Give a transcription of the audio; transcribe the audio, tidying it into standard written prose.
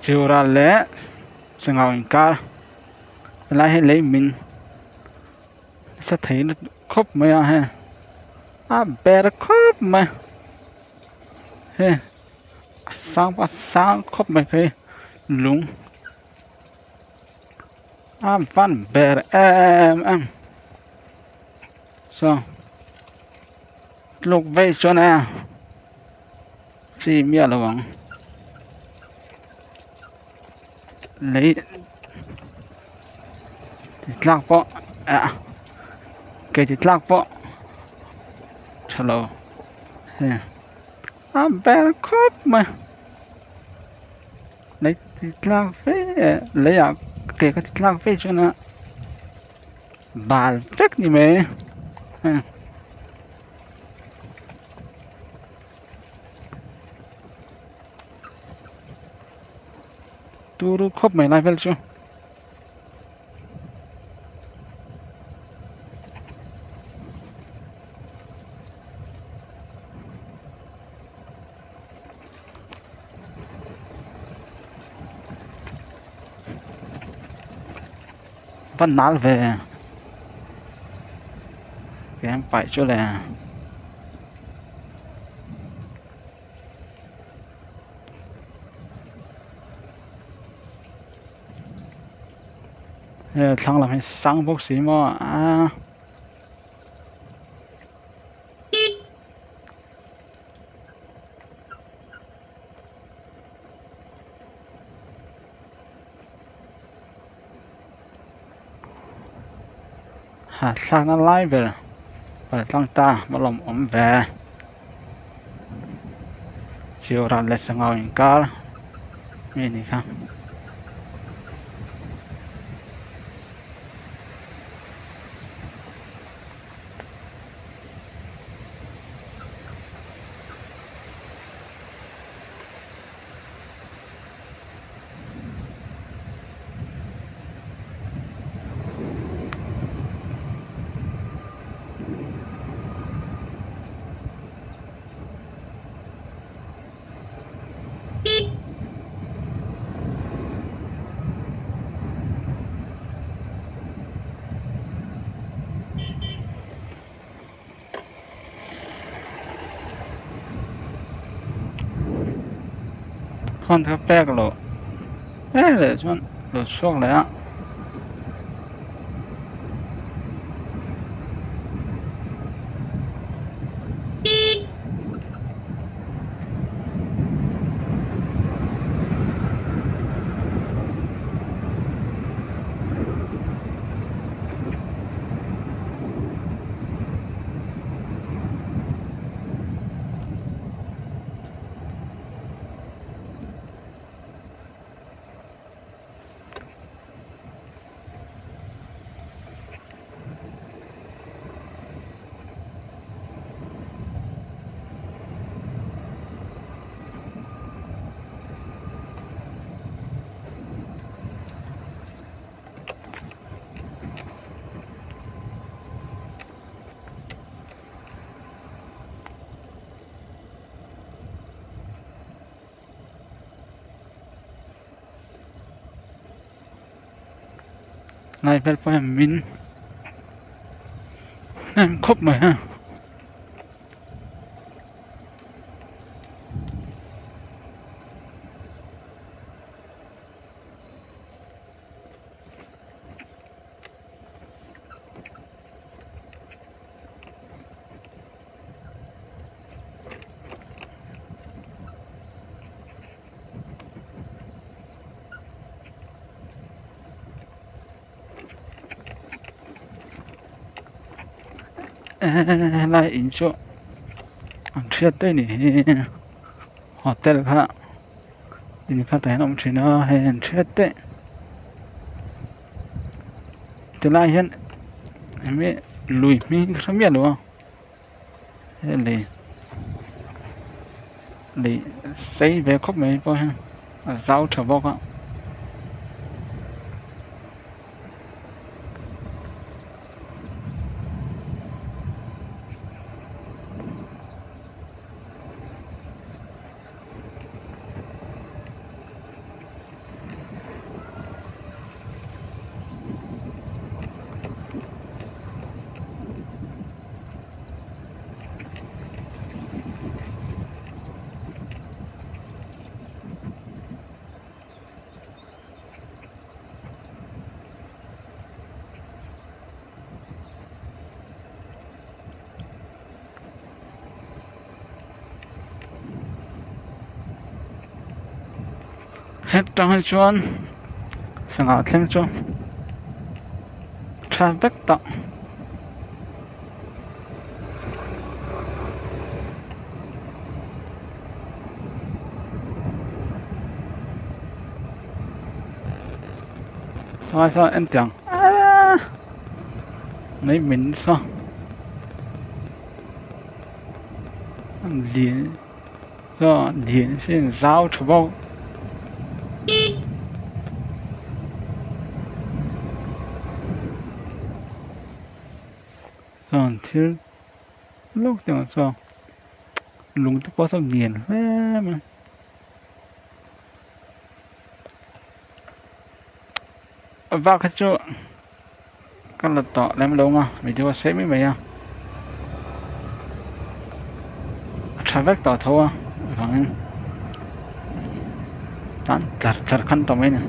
chiều ra lẽ sẽ ngồi cả lại hay lấy mình sẽ thấy nó khóc mày ha bé nó khóc mà ha sáng khóc mày cái lúng văn bé em so lúc vây cho nè chỉ miệng là vắng lấy lạc bộ cái lạc bộ hello ha bé nó khóc mà lấy lạc phê lấy cái lạc phê cho nó bà chắc như mày tu khóc mày lại về chưa vẫn nál về cái em phải chỗ là thằng làm hay sáng bốc xí mà sang nó lái về và thằng ta mà làm ổn về chiều ra lên sang ngồi cả mình không con thằng bé cái lỗ để cho lỗ xuống lại lại về phải mình em khóc mày ha lại in chỗ chưa tới nè hotel khác in khác tại ông chỉ nó hay chưa tới từ lại hiện em biết lùi mi không biết đúng không lấy lấy xây về khóc mấy coi ha rau trở bọc á hết trong hai chuan sang ảo thêm cho traffic tặng thôi sao anh chẳng mấy mình sao liền do liền xin giao cho bao còn thiếu lúc tưởng sao lùng tôi có sao nghiền mà và cái chỗ cái là tỏ làm đâu mà mình chưa xếp mấy mày à traffic tỏ thôi à vâng tán chặt chặt khăn tỏ mấy nè